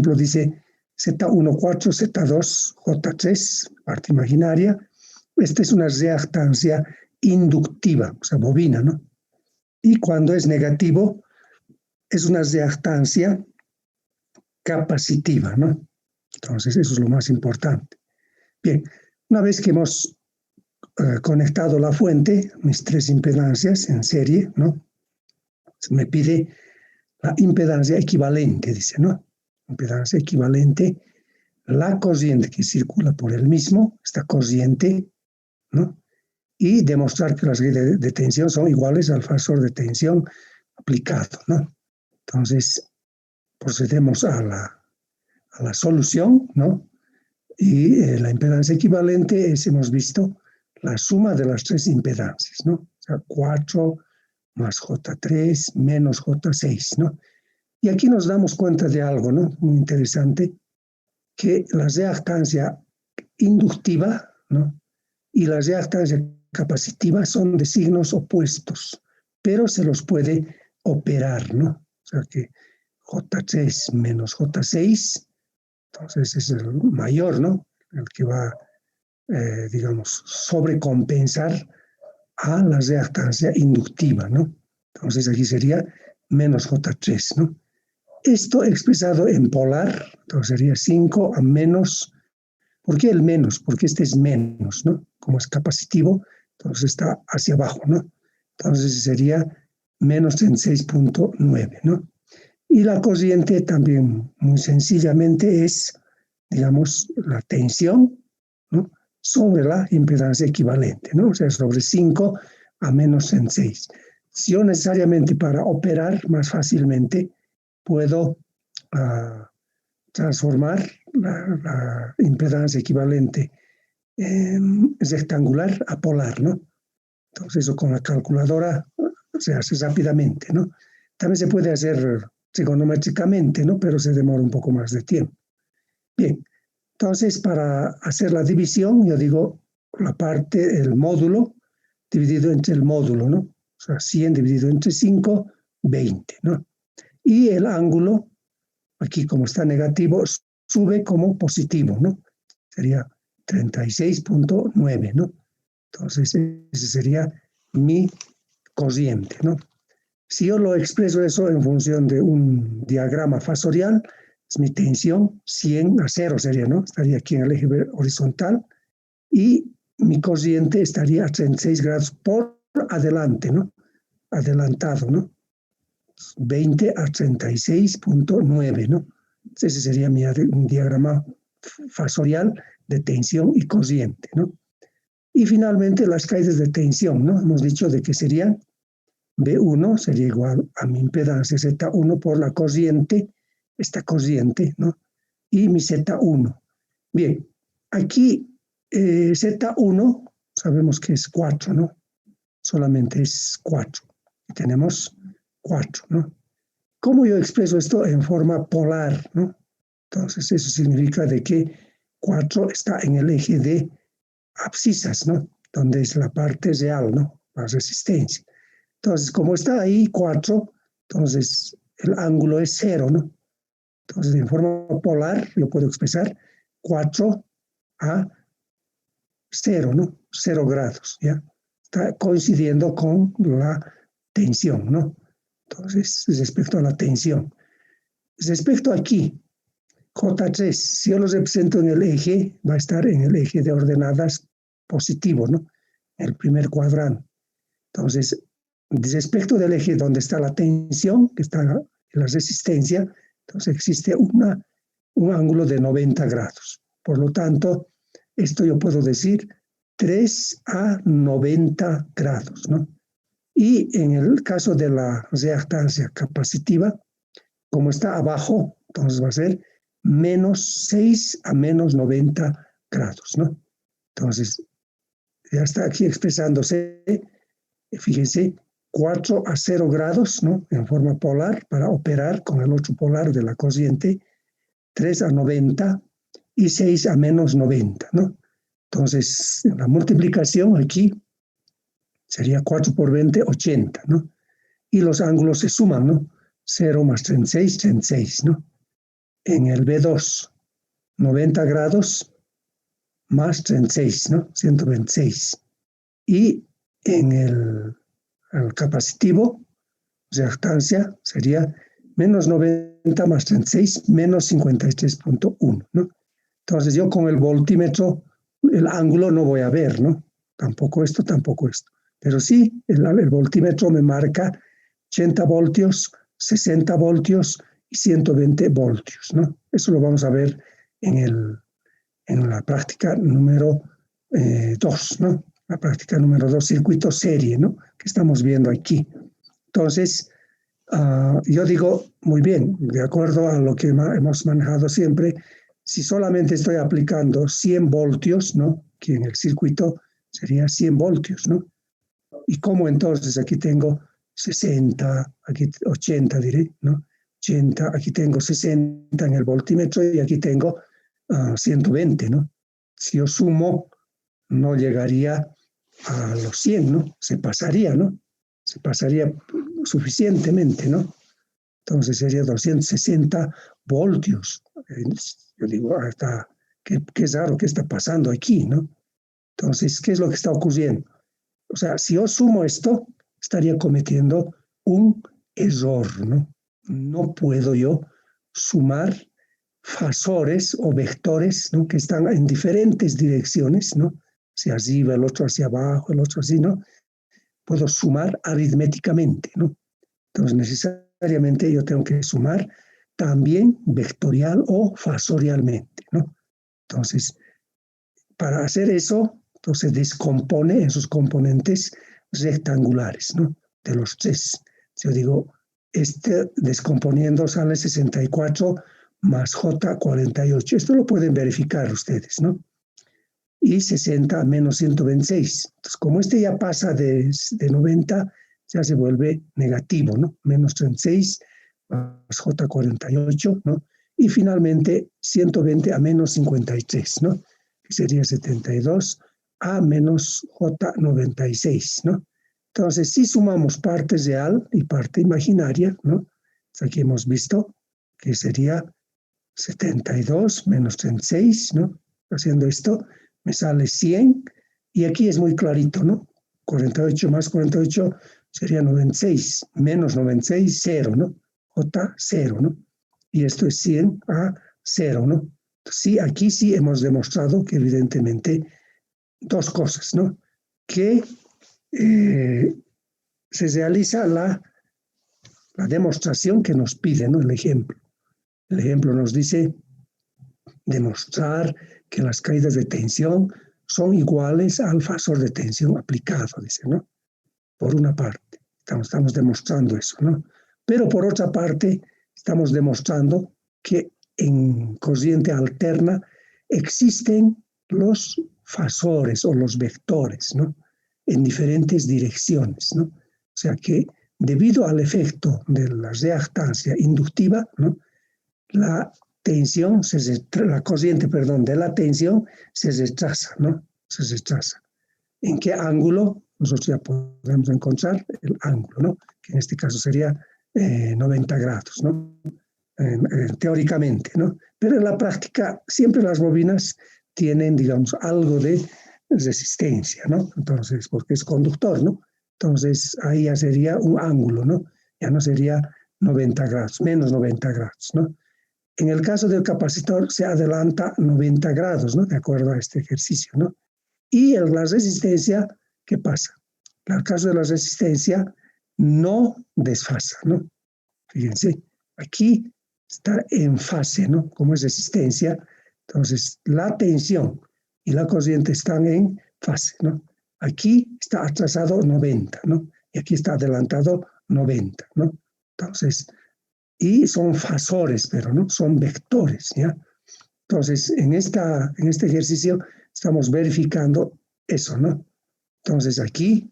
ejemplo, dice Z14, Z2, J3, parte imaginaria. Esta es una reactancia inductiva, o sea, bobina, ¿no? Y cuando es negativo, es una reactancia capacitiva, ¿no? Entonces, eso es lo más importante. Bien, una vez que hemos conectado la fuente, mis tres impedancias en serie, ¿no? Me pide la impedancia equivalente, dice, ¿no? Impedancia equivalente, la corriente que circula por el mismo, esta corriente, ¿no? Y demostrar que las redes de tensión son iguales al fasor de tensión aplicado, ¿no? Entonces, procedemos a la solución, ¿no? Y la impedancia equivalente es, hemos visto, la suma de las tres impedancias, ¿no? O sea, 4 más J3 menos J6, ¿no? Y aquí nos damos cuenta de algo, ¿no? Muy interesante, que la reactancia inductiva, ¿no? Y la reactancia capacitiva son de signos opuestos, pero se los puede operar, ¿no? O sea que J3 menos J6, entonces es el mayor, ¿no? El que va, digamos, sobrecompensar a la reactancia inductiva, ¿no? Entonces aquí sería menos J3, ¿no? Esto expresado en polar, entonces sería 5 a menos. ¿Por qué el menos? Porque este es menos, ¿no? Como es capacitivo, entonces está hacia abajo, ¿no? Entonces sería menos 36.9, ¿no? Y la corriente también, muy sencillamente, es, digamos, la tensión, ¿no? Sobre la impedancia equivalente, ¿no? O sea, sobre 5 a menos en 6. Si yo necesariamente para operar más fácilmente puedo transformar la impedancia equivalente rectangular a polar, ¿no? Entonces eso con la calculadora se hace rápidamente, ¿no? También se puede hacer trigonométricamente, ¿no? Pero se demora un poco más de tiempo. Bien, entonces para hacer la división, yo digo la parte, el módulo, dividido entre el módulo, ¿no? O sea, 100 dividido entre 5, 20, ¿no? Y el ángulo, aquí como está negativo, sube como positivo, ¿no? Sería 36.9, ¿no? Entonces, ese sería mi corriente, ¿no? Si yo lo expreso eso en función de un diagrama fasorial, es mi tensión 100 a 0 sería, ¿no? Estaría aquí en el eje horizontal y mi corriente estaría a 36 grados por adelante, ¿no? Adelantado, ¿no? 20 a 36.9, ¿no? Ese sería un diagrama fasorial de tensión y corriente, ¿no? Y finalmente las caídas de tensión, ¿no? Hemos dicho de que serían B1 sería igual a mi impedancia Z1 por la corriente, esta corriente, ¿no? Y mi Z1. Bien, aquí Z1 sabemos que es 4, ¿no? Solamente es 4. Y tenemos 4, ¿no? ¿Cómo yo expreso esto en forma polar, ¿no? Entonces eso significa de que 4 está en el eje de abscisas, ¿no? Donde es la parte real, ¿no? La resistencia. Entonces, como está ahí 4, entonces el ángulo es 0, ¿no? Entonces, en forma polar, yo puedo expresar 4 a 0, ¿no? 0 grados, ¿ya? Está coincidiendo con la tensión, ¿no? Entonces, respecto a la tensión. Respecto aquí, J3, si yo lo represento en el eje, va a estar en el eje de ordenadas positivo, ¿no? El primer cuadrante. Entonces, respecto del eje donde está la tensión, que está en la resistencia, entonces existe un ángulo de 90 grados. Por lo tanto, esto yo puedo decir 3 a 90 grados, ¿no? Y en el caso de la reactancia capacitiva, como está abajo, entonces va a ser menos 6 a menos 90 grados, ¿no? Entonces, ya está aquí expresándose, fíjense, 4 a 0 grados, ¿no? En forma polar para operar con el otro polar de la corriente, 3 a 90 y 6 a menos 90, ¿no? Entonces, la multiplicación aquí sería 4 por 20, 80, ¿no? Y los ángulos se suman, ¿no? 0 más 36, 36, ¿no? en el B2, 90 grados más 36, ¿no? 126. Y en el capacitivo, reactancia, sería menos 90 más 36, menos 53.1, ¿no? Entonces yo con el voltímetro, el ángulo no voy a ver, ¿no? Tampoco esto, tampoco esto. Pero sí, el voltímetro me marca 80 voltios, 60 voltios y 120 voltios, ¿no? Eso lo vamos a ver en la práctica número 2, ¿no? La práctica número 2, circuito serie, ¿no? Que estamos viendo aquí. Entonces, yo digo, muy bien, de acuerdo a lo que hemos manejado siempre, si solamente estoy aplicando 100 voltios, ¿no? Que en el circuito sería 100 voltios, ¿no? Y como entonces aquí tengo 60, aquí 80 diré, ¿no? 80, aquí tengo 60 en el voltímetro y aquí tengo 120, ¿no? Si yo sumo, no llegaría a los 100, ¿no? Se pasaría, ¿no? Se pasaría suficientemente, ¿no? Entonces sería 260 voltios. Yo digo, hasta, qué raro, ¿qué está pasando aquí, no? Entonces, ¿qué es lo que está ocurriendo? O sea, si yo sumo esto, estaría cometiendo un error, ¿no? No puedo yo sumar fasores o vectores, ¿no? Que están en diferentes direcciones, ¿no? Hacia arriba, el otro hacia abajo, el otro así, ¿no? Puedo sumar aritméticamente, ¿no? Entonces, necesariamente yo tengo que sumar también vectorial o fasorialmente, ¿no? Entonces, para hacer eso, entonces descompone en sus componentes rectangulares, ¿no? De los tres. Yo digo, descomponiendo sale 64 más J48. Esto lo pueden verificar ustedes, ¿no? Y 60 menos 126. Entonces, como este ya pasa de 90, ya se vuelve negativo, ¿no? Menos 36 más J48, ¿no? Y finalmente 120 a menos 53, ¿no? Que sería 72 a menos J96, ¿no? Entonces, si sumamos parte real y parte imaginaria, ¿no? Aquí hemos visto que sería 72 menos 36, ¿no? Haciendo esto, me sale 100, y aquí es muy clarito, ¿no? 48 más 48 sería 96, menos 96, 0, ¿no? J, 0, ¿no? Y esto es 100 a 0, ¿no? Sí, aquí sí hemos demostrado que evidentemente dos cosas, ¿no? Que se realiza la demostración que nos pide, ¿no? El ejemplo. El ejemplo nos dice demostrar que las caídas de tensión son iguales al fasor de tensión aplicado, dice, ¿no? Por una parte, estamos demostrando eso, ¿no? Pero por otra parte, estamos demostrando que en corriente alterna existen los fasores o los vectores, ¿no? En diferentes direcciones, ¿no? O sea que debido al efecto de la reactancia inductiva, ¿no? La tensión, la corriente, perdón, de la tensión se retrasa, ¿no? Se retrasa. ¿En qué ángulo? Nosotros ya podemos encontrar el ángulo, ¿no? Que en este caso sería 90 grados, ¿no? Teóricamente, ¿no? Pero en la práctica siempre las bobinas tienen, digamos, algo de resistencia, ¿no? Entonces, porque es conductor, ¿no? Entonces, ahí ya sería un ángulo, ¿no? Ya no sería 90 grados, menos 90 grados, ¿no? En el caso del capacitor se adelanta 90 grados, ¿no? De acuerdo a este ejercicio, ¿no? Y en la resistencia, ¿qué pasa? En el caso de la resistencia, no desfasa, ¿no? Fíjense, aquí está en fase, ¿no? Como es resistencia, entonces la tensión y la corriente están en fase, ¿no? Aquí está atrasado 90, ¿no? Y aquí está adelantado 90, ¿no? Entonces, y son fasores, pero no son vectores, ¿ya? Entonces, en este ejercicio estamos verificando eso, ¿no? Entonces, aquí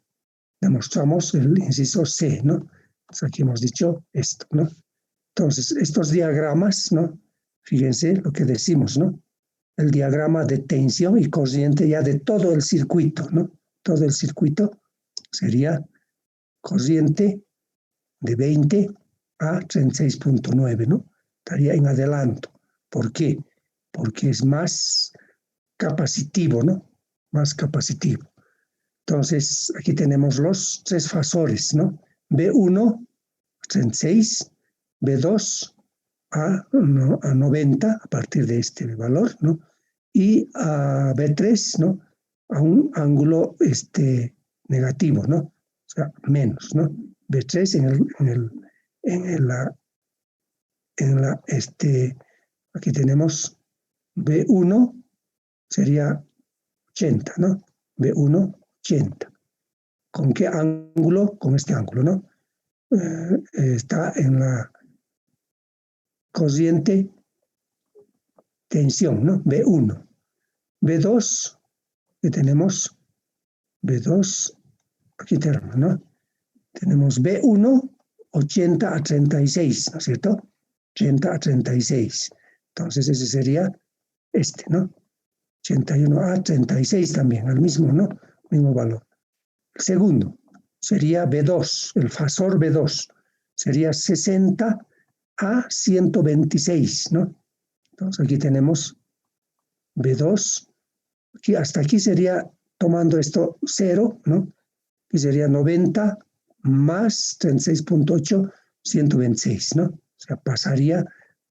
demostramos el inciso C, ¿no? Entonces, aquí hemos dicho esto, ¿no? Entonces, estos diagramas, ¿no? Fíjense lo que decimos, ¿no? El diagrama de tensión y corriente ya de todo el circuito, ¿no? Todo el circuito sería corriente de 20 a 36.9, ¿no? Estaría en adelanto. ¿Por qué? Porque es más capacitivo, ¿no? Más capacitivo. Entonces, aquí tenemos los 3 fasores, ¿no? B1, 36, B2 a 90 a partir de este valor, ¿no? Y a B3, ¿no? A un ángulo negativo, ¿no? O sea, menos, ¿no? B3 aquí tenemos B1 sería 80, ¿no? B1, 80. ¿Con qué ángulo? Con este ángulo, ¿no? Está en la cociente tensión, ¿no? B1. B2, que tenemos B2, aquí tenemos, ¿no? Tenemos B1, 80 a 36, ¿no es cierto? 80 a 36. Entonces ese sería este, ¿no? 81 a 36 también, al mismo, ¿no? Mismo valor. El segundo sería B2, el fasor B2, sería 60 a 126, ¿no? Entonces aquí tenemos B2, aquí, hasta aquí sería, tomando esto 0, ¿no? Y sería 90 más 36.8, 126, ¿no? O sea, pasaría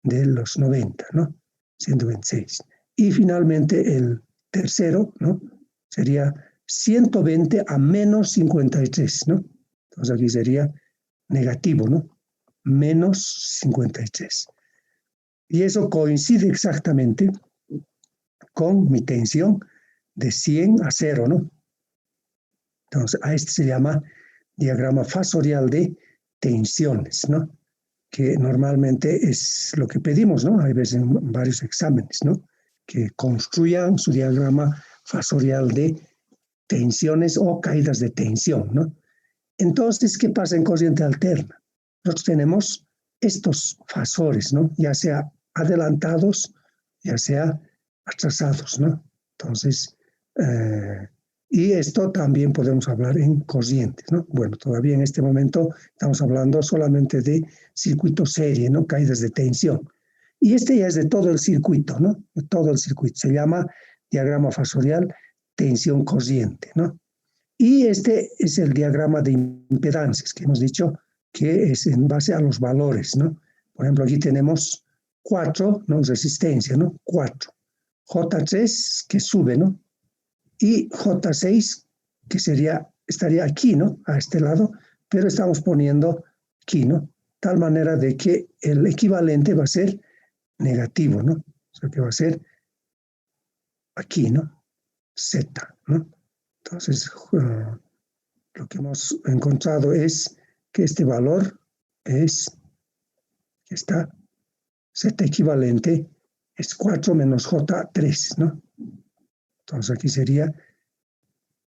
de los 90, ¿no? 126. Y finalmente el tercero, ¿no? Sería 120 a menos 53, ¿no? Entonces aquí sería negativo, ¿no? Menos 53. Y eso coincide exactamente con mi tensión de 100 a 0, ¿no? Entonces, a este se llama diagrama fasorial de tensiones, ¿no? Que normalmente es lo que pedimos, ¿no? Hay veces en varios exámenes, ¿no? Que construyan su diagrama fasorial de tensiones o caídas de tensión, ¿no? Entonces, ¿qué pasa en corriente alterna? Nosotros tenemos estos fasores, ¿no? Ya sea adelantados, ya sea atrasados, ¿no? Entonces, y esto también podemos hablar en corrientes, ¿no? Bueno, todavía en este momento estamos hablando solamente de circuito serie, ¿no? Caídas de tensión. Y este ya es de todo el circuito, ¿no? De todo el circuito. Se llama diagrama fasorial tensión corriente, ¿no? Y este es el diagrama de impedancias que hemos dicho que es en base a los valores, ¿no? Por ejemplo, aquí tenemos 4, ¿no? Resistencia, ¿no? 4. J3 que sube, ¿no? Y J6 que estaría aquí, ¿no? A este lado, pero estamos poniendo aquí, ¿no? Tal manera de que el equivalente va a ser negativo, ¿no? O sea que va a ser aquí, ¿no? Z, ¿no? Entonces, lo que hemos encontrado es que este valor es, que está, Z equivalente es 4 menos J3, ¿no? Entonces aquí sería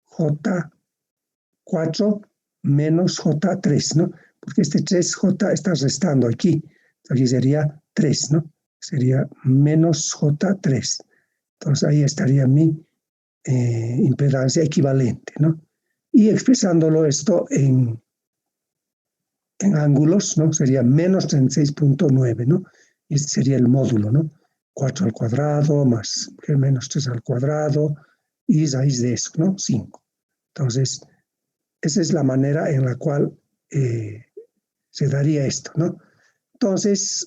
J4 menos J3, ¿no? Porque este 3J está restando aquí. Aquí sería 3, ¿no? Sería menos J3. Entonces ahí estaría mi impedancia equivalente, ¿no? Y expresándolo esto en ángulos, ¿no? Sería menos 36.9, ¿no? Y este sería el módulo, ¿no? 4 al cuadrado más menos 3 al cuadrado y raíz de eso, ¿no? 5. Entonces, esa es la manera en la cual se daría esto, ¿no? Entonces,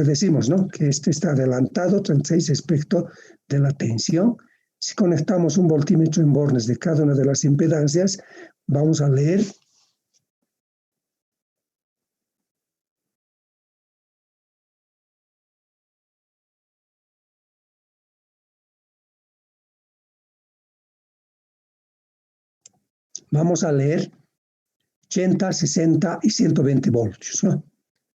decimos, ¿no? Que este está adelantado 36 respecto de la tensión. Si conectamos un voltímetro en bornes de cada una de las impedancias, vamos a leer vamos a leer 80, 60 y 120 voltios, ¿no?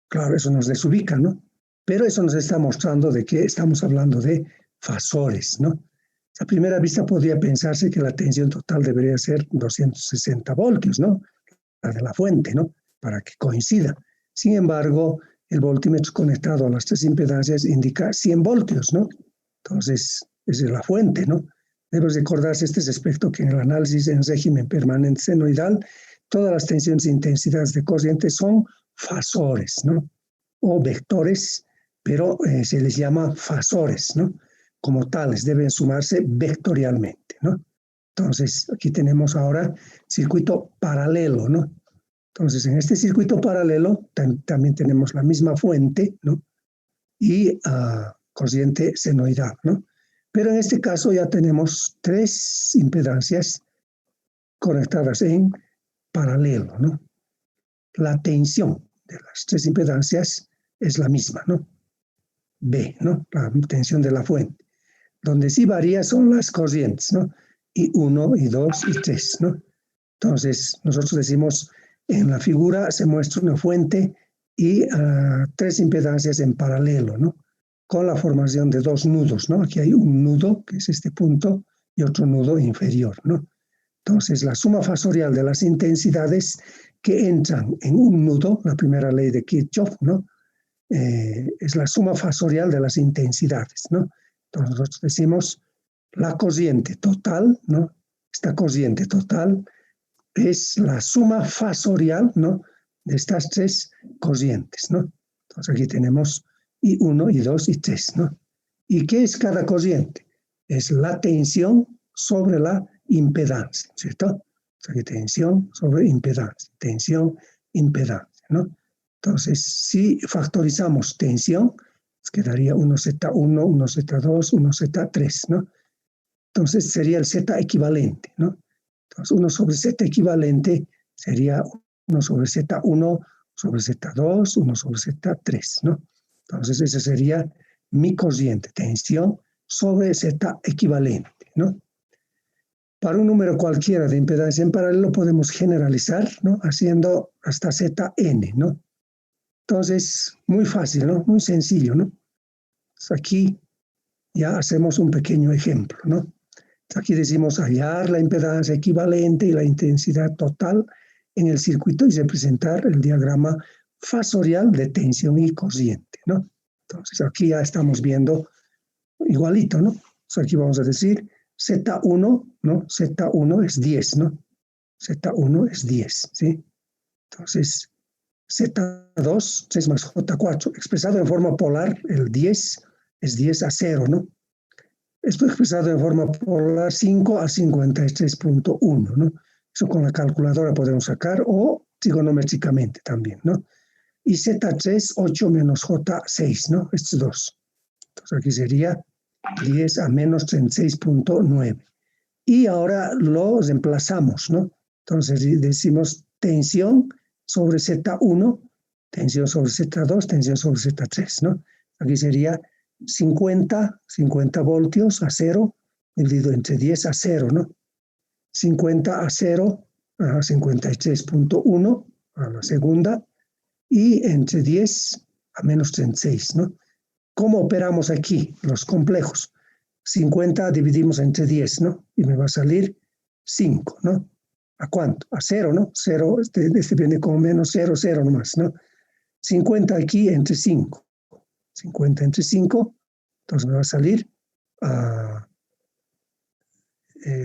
Claro, eso nos desubica, ¿no? Pero eso nos está mostrando de que estamos hablando de fasores, ¿no? A primera vista podría pensarse que la tensión total debería ser 260 voltios, ¿no? La de la fuente, ¿no? Para que coincida. Sin embargo, el voltímetro conectado a las 3 impedancias indica 100 voltios, ¿no? Entonces, esa es la fuente, ¿no? Debes recordarse este aspecto que en el análisis en régimen permanente senoidal, todas las tensiones e intensidades de corriente son fasores, ¿no? O vectores pero se les llama fasores, ¿no? Como tales, deben sumarse vectorialmente, ¿no? Entonces, aquí tenemos ahora circuito paralelo, ¿no? Entonces, en este circuito paralelo también tenemos la misma fuente, ¿no? Y corriente senoidal, ¿no? Pero en este caso ya tenemos 3 impedancias conectadas en paralelo, ¿no? La tensión de las 3 impedancias es la misma, ¿no? B, ¿no? La tensión de la fuente. Donde sí varía son las corrientes, ¿no? I1, I2 y 3, ¿no? Entonces, nosotros decimos, en la figura se muestra una fuente y 3 impedancias en paralelo, ¿no? Con la formación de 2 nudos, ¿no? Aquí hay un nudo, que es este punto, y otro nudo inferior, ¿no? Entonces, la suma fasorial de las intensidades que entran en un nudo, la primera ley de Kirchhoff, ¿no? Es la suma fasorial de las intensidades, ¿no? Entonces, nosotros decimos la corriente total, ¿no? Esta corriente total es la suma fasorial, ¿no? De estas 3 corrientes, ¿no? Entonces, aquí tenemos I1, I2 y 3, ¿no? ¿Y qué es cada corriente? Es la tensión sobre la impedancia, ¿cierto? Aquí tensión sobre impedancia, ¿no? Entonces, si factorizamos tensión, nos quedaría 1Z1, 1Z2, 1Z3, ¿no? Entonces sería el Z equivalente, ¿no? Entonces 1 sobre Z equivalente sería 1 sobre Z1 sobre Z2, 1 sobre Z3, ¿no? Entonces esa sería mi corriente, tensión sobre Z equivalente, ¿no? Para un número cualquiera de impedancia en paralelo podemos generalizar, ¿no? Haciendo hasta Zn, ¿no? Entonces, muy fácil, ¿no? Muy sencillo, ¿no? Entonces, aquí ya hacemos un pequeño ejemplo, ¿no? Aquí decimos hallar la impedancia equivalente y la intensidad total en el circuito y representar el diagrama fasorial de tensión y corriente, ¿no? Entonces aquí ya estamos viendo igualito, ¿no? Entonces aquí vamos a decir Z1, ¿no? Z1 es 10, ¿no? Z1 es 10, ¿sí? Entonces Z2, 6 más J4, expresado en forma polar, el 10 es 10 a 0, ¿no? Esto expresado en forma polar 5 a 53.1, ¿no? Eso con la calculadora podemos sacar o trigonométricamente también, ¿no? Y Z3, 8 menos J6, ¿no? Estos dos. Entonces aquí sería 10 a menos 36.9. Y ahora lo reemplazamos, ¿no? Entonces decimos tensión sobre Z1, tensión sobre Z2, tensión sobre Z3, ¿no? Aquí sería 50 voltios a 0, dividido entre 10 a 0, ¿no? 50 a 0 a 53.1 a la segunda, y entre 10 a menos 36, ¿no? ¿Cómo operamos aquí los complejos? 50 dividimos entre 10, ¿no? Y me va a salir 5, ¿no? ¿A cuánto? A 0, ¿no? 0, este viene como menos 0, 0 nomás, ¿no? 50 aquí entre 5. 50 entre 5, entonces me va a salir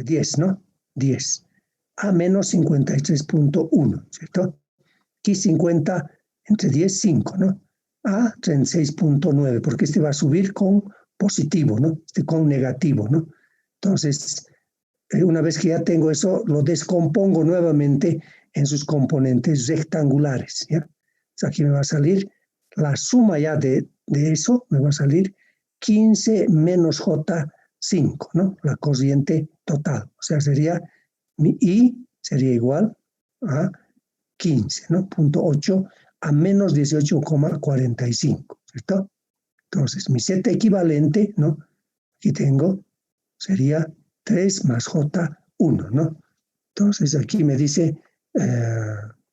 10, ¿no? 10. A menos 53.1, ¿cierto? Aquí 50 entre 10, 5, ¿no? A 36.9, porque este va a subir con positivo, ¿no? Este con negativo, ¿no? Entonces, una vez que ya tengo eso, lo descompongo nuevamente en sus componentes rectangulares, ¿ya? Entonces aquí me va a salir la suma ya de eso, me va a salir 15 menos J5, ¿no? La corriente total. O sea, sería mi I sería igual a 15, ¿no? 0.8 a menos 18,45, ¿cierto? Entonces, mi Z equivalente, ¿no? Aquí tengo, sería 3 más J1, ¿no? Entonces, aquí me dice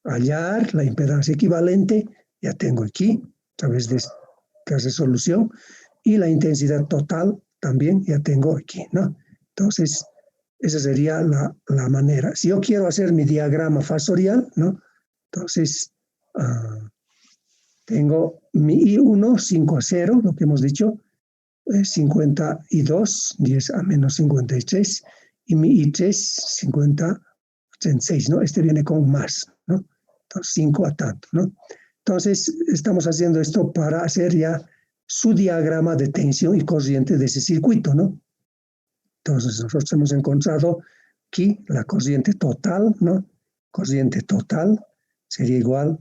hallar la impedancia equivalente, ya tengo aquí, a través de esta resolución, y la intensidad total también ya tengo aquí, ¿no? Entonces, esa sería la manera. Si yo quiero hacer mi diagrama fasorial, ¿no? Entonces, tengo mi I1, 5 a 0, lo que hemos dicho, 52, 10 a menos 53, y mi I3, 50, 36, ¿no? Este viene con más, ¿no? Entonces, 5 a tanto, ¿no? Entonces, estamos haciendo esto para hacer ya su diagrama de tensión y corriente de ese circuito, ¿no? Entonces nosotros hemos encontrado aquí la corriente total, ¿no? Corriente total sería igual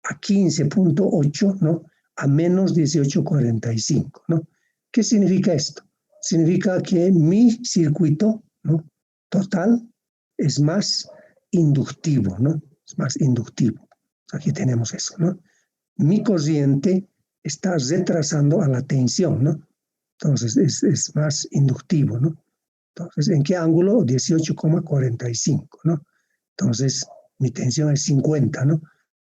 a 15.8, ¿no? A menos 18.45, ¿no? ¿Qué significa esto? Significa que mi circuito, ¿no? Total es más inductivo, ¿no? Es más inductivo. Aquí tenemos eso, ¿no? Mi corriente está retrasando a la tensión, ¿no? Entonces es más inductivo, ¿no? Entonces, ¿en qué ángulo? 18.45, ¿no? Entonces, mi tensión es 50, ¿no?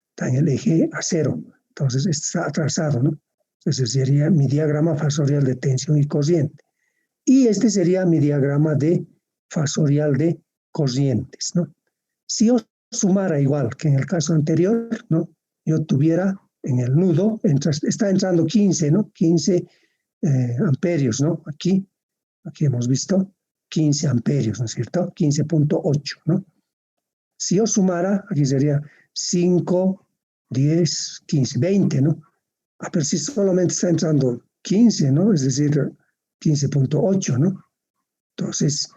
Está en el eje a cero. Entonces, está atrasado, ¿no? Ese sería mi diagrama fasorial de tensión y corriente. Y este sería mi diagrama de fasorial de corrientes, ¿no? Si yo sumara igual que en el caso anterior, ¿no? Yo tuviera en el nudo, está entrando 15, ¿no? 15 amperios, ¿no? Aquí hemos visto 15 amperios, ¿no es cierto? 15.8, ¿no? Si yo sumara, aquí sería 5, 10, 15, 20, ¿no? Pero si solamente está entrando 15, ¿no? Es decir, 15.8, ¿no? Entonces,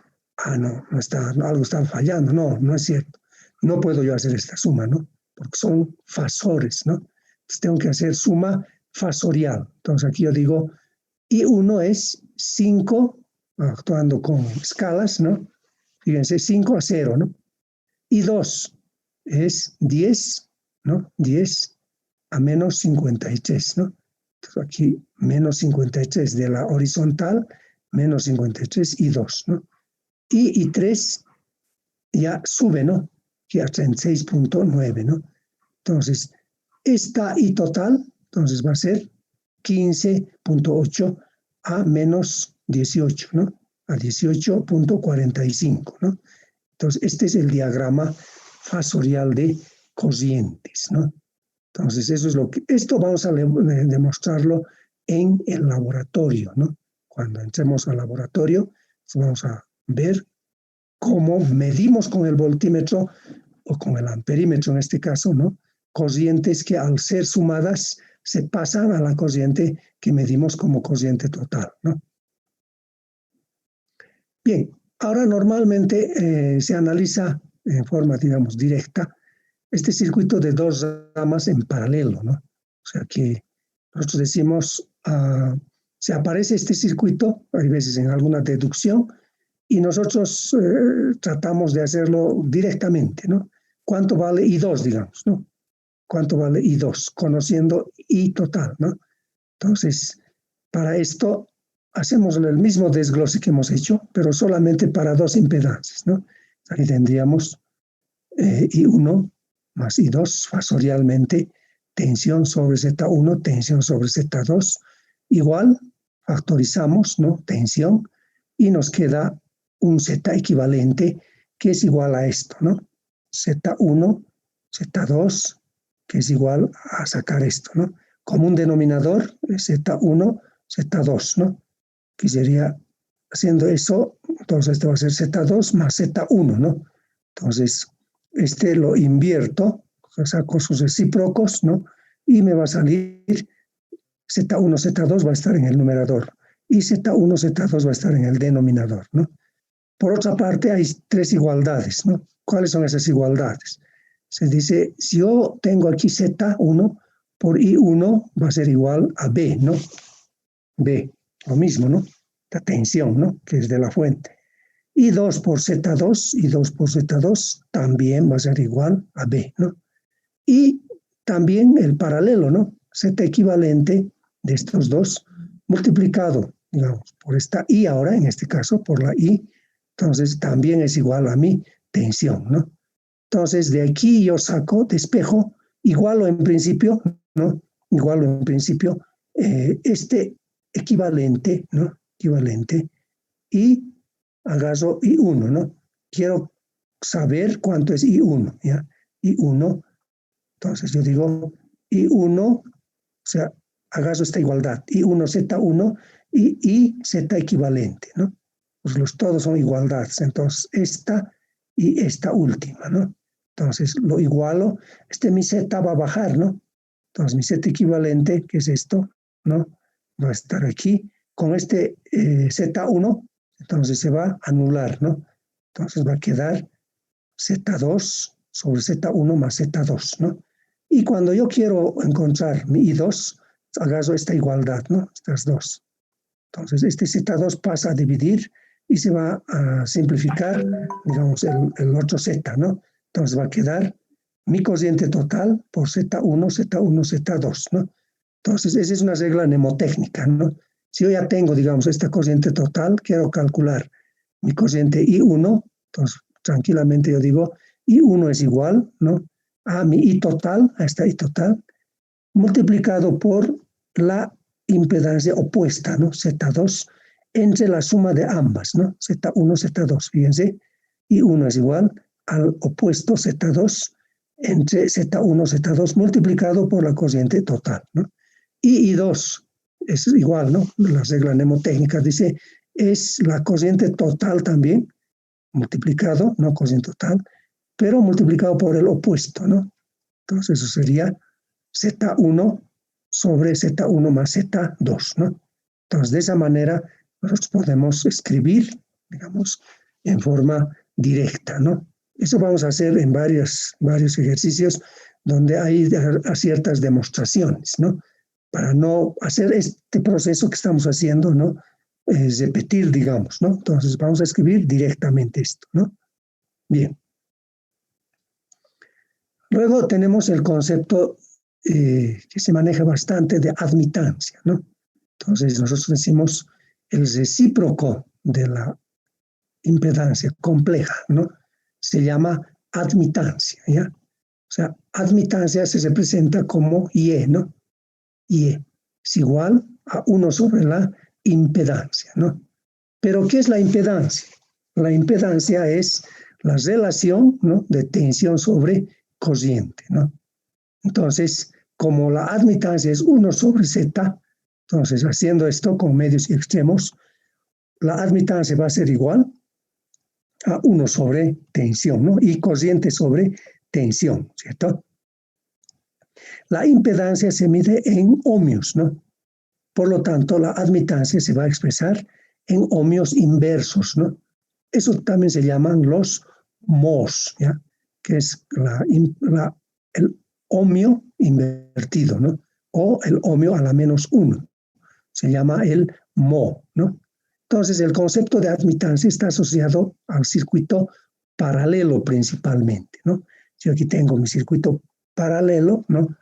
no está, algo está fallando, no es cierto. No puedo yo hacer esta suma, ¿no? Porque son fasores, ¿no? Entonces tengo que hacer suma fasorial. Entonces aquí yo digo, I1 es 5, actuando con escalas, ¿no? Fíjense, 5 a 0, ¿no? I2 es 10, ¿no? 10 a menos 53, ¿no? Entonces aquí menos 53 de la horizontal, menos 53 I2, ¿no? Y I3 ya sube, ¿no? Ya está en 6.9, ¿no? Entonces, esta I total, entonces va a ser 15.8 a menos 18, ¿no? A 18.45, ¿no? Entonces, este es el diagrama fasorial de corrientes, ¿no? Entonces, eso es lo que, esto vamos a demostrarlo en el laboratorio, ¿no? Cuando entremos al laboratorio, vamos a ver cómo medimos con el voltímetro o con el amperímetro en este caso, ¿no? Corrientes que al ser sumadas se pasan a la corriente que medimos como corriente total, ¿no? Bien, ahora normalmente se analiza en forma, digamos, directa este circuito de dos ramas en paralelo, ¿no? O sea que nosotros decimos, se aparece este circuito, hay veces en alguna deducción, y nosotros tratamos de hacerlo directamente, ¿no? ¿Cuánto vale I2, digamos, ¿no? ¿Cuánto vale I2? Conociendo I total, ¿no? Entonces, para esto hacemos el mismo desglose que hemos hecho, pero solamente para dos impedancias, ¿no? Aquí tendríamos I1 más I2 fasorialmente, tensión sobre Z1, tensión sobre Z2, igual, factorizamos, ¿no? Tensión, y nos queda un Z equivalente que es igual a esto, ¿no? Z1, Z2, que es igual a sacar esto, ¿no? Como un denominador, Z1, Z2, ¿no? Que sería, haciendo eso, entonces esto va a ser Z2 más Z1, ¿no? Entonces, este lo invierto, saco sus recíprocos, ¿no? Y me va a salir Z1, Z2 va a estar en el numerador y Z1, Z2 va a estar en el denominador, ¿no? Por otra parte, hay tres igualdades, ¿no? ¿Cuáles son esas igualdades? Se dice, si yo tengo aquí Z1 por I1 va a ser igual a B, ¿no? B, lo mismo, ¿no? La tensión, ¿no? Que es de la fuente. Y 2 por Z2, y 2 por Z2 también va a ser igual a B, ¿no? Y también el paralelo, ¿no? Z equivalente de estos dos multiplicado, digamos, por esta I ahora, en este caso, por la I, entonces también es igual a mi tensión, ¿no? Entonces, de aquí yo saco, despejo, igualo en principio, ¿no? Igualo en principio este equivalente, ¿no? Equivalente, y agarro I1, ¿no? Quiero saber cuánto es I1, ¿ya? I1, entonces yo digo I1, o sea, agarro esta igualdad, I1, Z1 y Z equivalente, ¿no? Pues todos son igualdades, entonces esta y esta última, ¿no? Entonces lo igualo, mi Z va a bajar, ¿no? Entonces mi Z equivalente, que es esto, ¿no? va a estar aquí. Con este Z1, entonces se va a anular, ¿no? Entonces va a quedar Z2 sobre Z1 más Z2, ¿no? Y cuando yo quiero encontrar mi I2, agarro esta igualdad, ¿no? Estas dos. Entonces, este Z2 pasa a dividir y se va a simplificar, digamos, el otro Z, ¿no? Entonces va a quedar mi cociente total por Z1, Z1, Z2, ¿no? Entonces, esa es una regla mnemotécnica, ¿no? Si yo ya tengo, digamos, esta cociente total, quiero calcular mi cociente I1, entonces tranquilamente yo digo, I1 es igual, ¿no? A mi I total, a esta I total, multiplicado por la impedancia opuesta, ¿no? Z2, entre la suma de ambas, ¿no? Z1, Z2, fíjense, I1 es igual al opuesto Z2 entre Z1, Z2 multiplicado por la cociente total, ¿no? Y I2 es igual, ¿no? La regla mnemotécnica dice, es la cociente total también, multiplicado, no cociente total, pero multiplicado por el opuesto, ¿no? Entonces eso sería Z1 sobre Z1 más Z2, ¿no? Entonces, de esa manera, nosotros podemos escribir, digamos, en forma directa, ¿no? Eso vamos a hacer en varios ejercicios donde hay ciertas demostraciones, ¿no? Para no hacer este proceso que estamos haciendo, ¿no? Repetir, digamos, ¿no? Entonces, vamos a escribir directamente esto, ¿no? Bien. Luego tenemos el concepto que se maneja bastante de admitancia, ¿no? Entonces nosotros decimos el recíproco de la impedancia compleja, ¿no? Se llama admitancia, ¿ya? O sea, admitancia se representa como Y, ¿no? Y es igual a 1 sobre la impedancia, ¿no? Pero ¿qué es la impedancia? La impedancia es la relación, ¿no? De tensión sobre corriente, ¿no? Entonces, como la admitancia es 1 sobre Z, entonces haciendo esto con medios y extremos, la admitancia va a ser igual a 1 sobre tensión, ¿no? Y corriente sobre tensión, ¿cierto? La impedancia se mide en ohmios, ¿no? Por lo tanto, la admitancia se va a expresar en ohmios inversos, ¿no? Eso también se llaman los mhos, ¿ya? Que es el ohmio invertido, ¿no? O el ohmio a la menos 1. Se llama el mho, ¿no? Entonces, el concepto de admitancia está asociado al circuito paralelo principalmente, ¿no? Yo aquí tengo mi circuito paralelo, ¿no?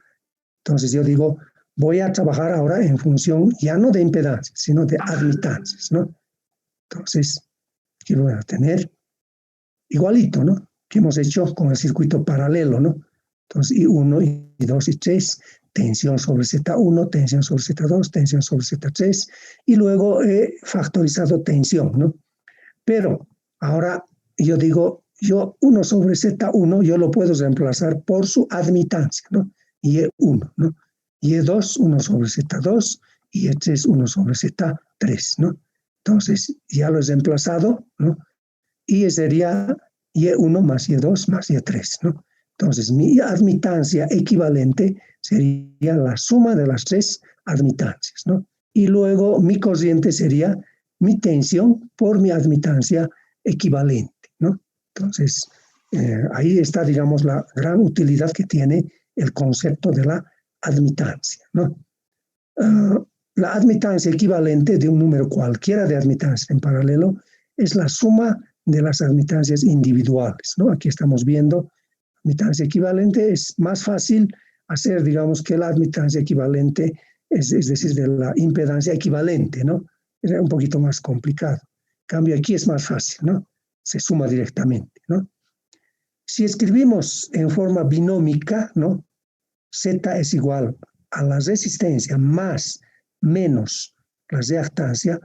Entonces yo digo, voy a trabajar ahora en función ya no de impedancias, sino de admitancias, ¿no? Entonces, aquí voy a tener igualito, ¿no? Que hemos hecho con el circuito paralelo, ¿no? Entonces, I1, I2 y 3, tensión sobre Z1, tensión sobre Z2, tensión sobre Z3, y luego he factorizado tensión, ¿no? Pero ahora yo digo, 1 sobre Z1, yo lo puedo reemplazar por su admitancia, ¿no? Y1, ¿no? Y2, 1 sobre Z2, y Y3, 1 sobre Z3, ¿no? Entonces, ya lo he reemplazado, ¿no? Y sería Y1 más Y2 más Y3, ¿no? Entonces, mi admitancia equivalente sería la suma de las 3 admitancias, ¿no? Y luego mi corriente sería mi tensión por mi admitancia equivalente, ¿no? Entonces, ahí está, digamos, la gran utilidad que tiene el concepto de la admitancia, ¿no? La admitancia equivalente de un número cualquiera de admitancias en paralelo es la suma de las admitancias individuales, ¿no? Aquí estamos viendo admitancia equivalente, es más fácil hacer, digamos, que la admitancia equivalente, es decir, de la impedancia equivalente, ¿no? Es un poquito más complicado. En cambio, aquí es más fácil, ¿no? Se suma directamente, ¿no? Si escribimos en forma binómica, ¿no? Z es igual a la resistencia más menos la reactancia,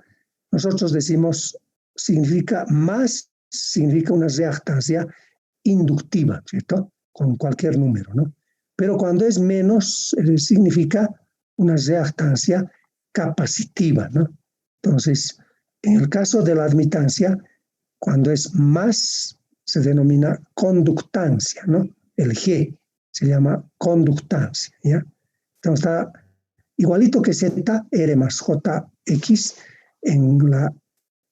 nosotros decimos significa una reactancia inductiva, ¿cierto? Con cualquier número, ¿no? Pero cuando es menos, significa una reactancia capacitiva, ¿no? Entonces, en el caso de la admitancia, cuando es más, se denomina conductancia, ¿no? El G se llama conductancia, ¿ya? Entonces está igualito que Z, R más JX, en la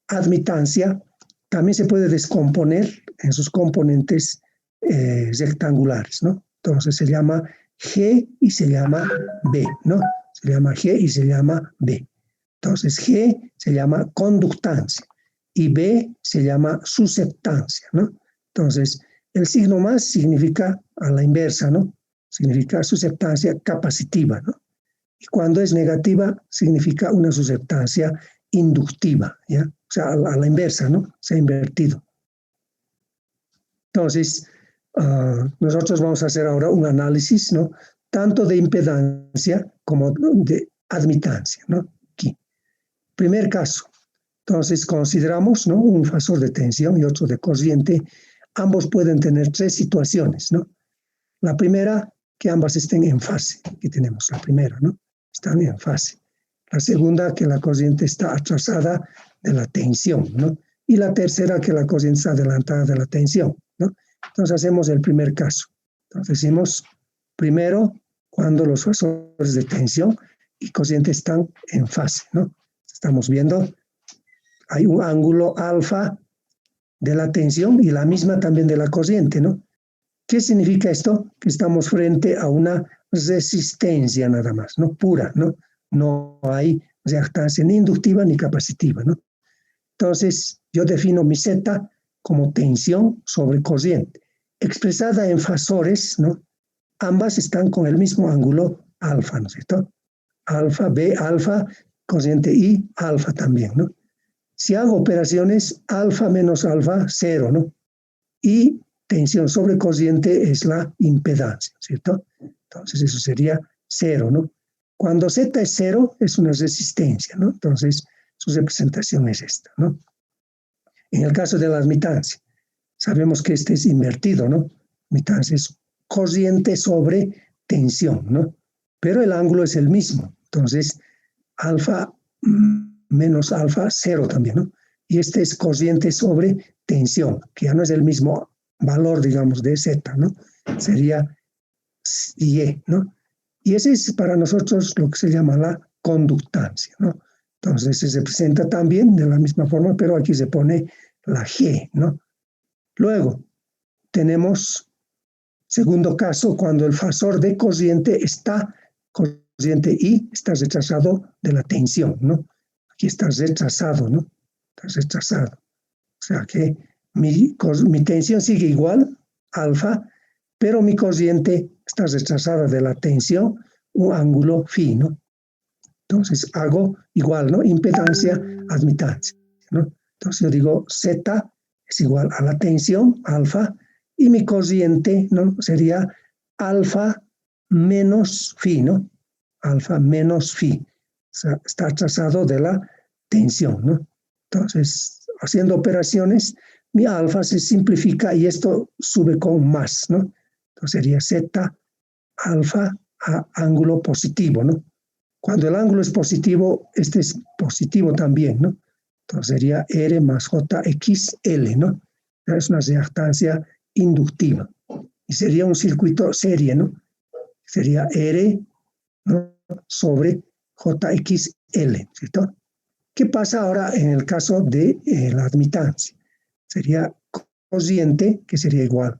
admitancia también se puede descomponer en sus componentes rectangulares, ¿no? Entonces se llama G y se llama B, ¿no? Se llama G y se llama B. Entonces G se llama conductancia y B se llama susceptancia, ¿no? Entonces el signo más significa a la inversa, ¿no? Significa susceptancia capacitiva, ¿no? Y cuando es negativa significa una susceptancia inductiva, ¿ya? O sea, a la inversa, ¿no? Se ha invertido. Entonces, nosotros vamos a hacer ahora un análisis, ¿no? Tanto de impedancia como de admitancia, ¿no? Aquí. Primer caso. Entonces, consideramos, ¿no? Un fasor de tensión y otro de corriente. Ambos pueden tener tres situaciones, ¿no? La primera, que ambas estén en fase. Aquí tenemos la primera, ¿no? Están en fase. La segunda, que la corriente está atrasada de la tensión, ¿no? Y la tercera, que la corriente está adelantada de la tensión, ¿no? Entonces hacemos el primer caso. Entonces decimos, primero, cuando los fasores de tensión y corriente están en fase, ¿no? Estamos viendo, hay un ángulo alfa de la tensión y la misma también de la corriente, ¿no? ¿Qué significa esto? Que estamos frente a una resistencia nada más, ¿no? Pura, ¿no? No hay reactancia ni inductiva ni capacitiva, ¿no? Entonces, yo defino mi Z como tensión sobre corriente, expresada en fasores, ¿no? Ambas están con el mismo ángulo alfa, ¿no es cierto? Alfa, B, alfa, corriente I, alfa también, ¿no? Si hago operaciones, alfa menos alfa, 0, ¿no? Y tensión sobre corriente es la impedancia, ¿cierto? Entonces eso sería 0, ¿no? Cuando Z es 0, es una resistencia, ¿no? Entonces su representación es esta, ¿no? En el caso de la admitancia, sabemos que este es invertido, ¿no? Admitancia es corriente sobre tensión, ¿no? Pero el ángulo es el mismo, entonces alfa menos alfa, 0 también, ¿no? Y este es corriente sobre tensión, que ya no es el mismo valor, digamos, de Z, ¿no? Sería Y, ¿no? Y ese es para nosotros lo que se llama la conductancia, ¿no? Entonces se representa también de la misma forma, pero aquí se pone la G, ¿no? Luego tenemos, segundo caso, cuando el fasor de corriente I está retrasado de la tensión, ¿no? Aquí está retrasado, ¿no? Está retrasado. O sea que mi tensión sigue igual, alfa, pero mi corriente está retrasada de la tensión, un ángulo phi, ¿no? Entonces hago igual, ¿no? Impedancia, admitancia, ¿no? Entonces yo digo Z es igual a la tensión, alfa, y mi corriente, ¿no? Sería alfa menos phi, ¿no? Alfa menos phi. O sea, está trazado de la tensión, ¿no? Entonces, haciendo operaciones, mi alfa se simplifica y esto sube con más, ¿no? Entonces sería Z alfa a ángulo positivo, ¿no? Cuando el ángulo es positivo, este es positivo también, ¿no? Entonces sería R más JXL, ¿no? Es una reactancia inductiva. Y sería un circuito serie, ¿no? Sería R, ¿no? Sobre JXL, ¿cierto? ¿Qué pasa ahora en el caso de la admitancia? Sería corriente, que sería igual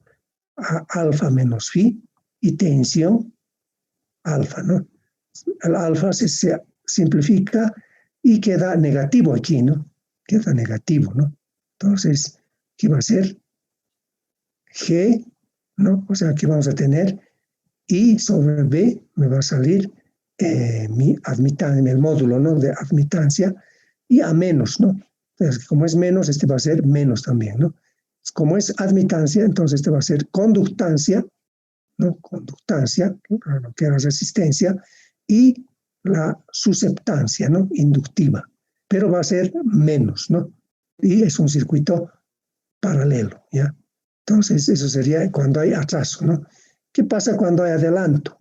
a alfa menos phi, y tensión alfa, ¿no? El alfa se simplifica y queda negativo aquí, ¿no? Queda negativo, ¿no? Entonces, ¿qué va a ser? G, ¿no? O sea, aquí vamos a tener I sobre B, me va a salir mi admitancia, el módulo, ¿no? De admitancia, y a menos, ¿no? Entonces, como es menos, este va a ser menos también, ¿no? Como es admitancia, entonces este va a ser conductancia, ¿no? Conductancia, lo que era resistencia, y la susceptancia, ¿no? Inductiva, pero va a ser menos, ¿no? Y es un circuito paralelo, ¿ya? Entonces, eso sería cuando hay atraso, ¿no? ¿Qué pasa cuando hay adelanto?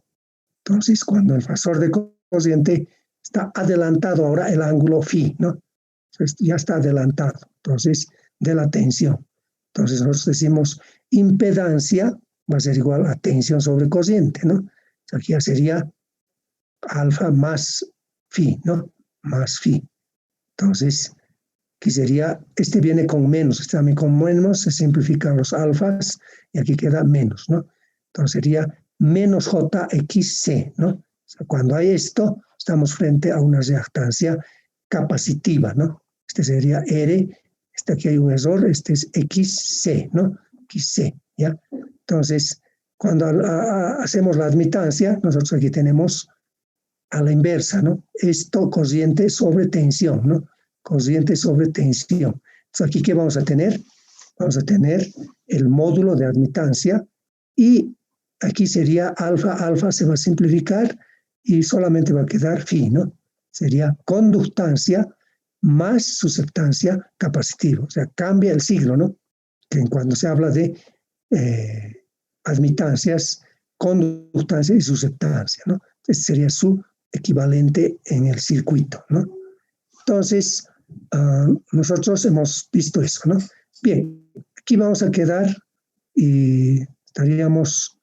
Entonces, cuando el fasor de corriente está adelantado, ahora el ángulo phi, ¿no? Entonces, ya está adelantado, entonces, de la tensión. Entonces, nosotros decimos impedancia va a ser igual a tensión sobre corriente, ¿no? Aquí ya sería alfa más phi, ¿no? Más phi. Entonces, aquí sería, este viene con menos, este también con menos, se simplifican los alfas y aquí queda menos, ¿no? Entonces sería menos JXC, ¿no? O sea, cuando hay esto, estamos frente a una reactancia capacitiva, ¿no? Este sería R, este aquí hay un error, este es XC, ¿no? XC, ¿ya? Entonces, cuando hacemos la admitancia, nosotros aquí tenemos a la inversa, ¿no? Esto corriente sobre tensión, ¿no? Corriente sobre tensión. Entonces, aquí, ¿qué vamos a tener? Vamos a tener el módulo de admitancia y aquí sería alfa, alfa se va a simplificar y solamente va a quedar phi, ¿no? Sería conductancia más susceptancia capacitiva. O sea, cambia el signo, ¿no? Que cuando se habla de admitancias, conductancia y susceptancia, ¿no? Ese sería su equivalente en el circuito, ¿no? Entonces, nosotros hemos visto eso, ¿no? Bien, aquí vamos a quedar y estaríamos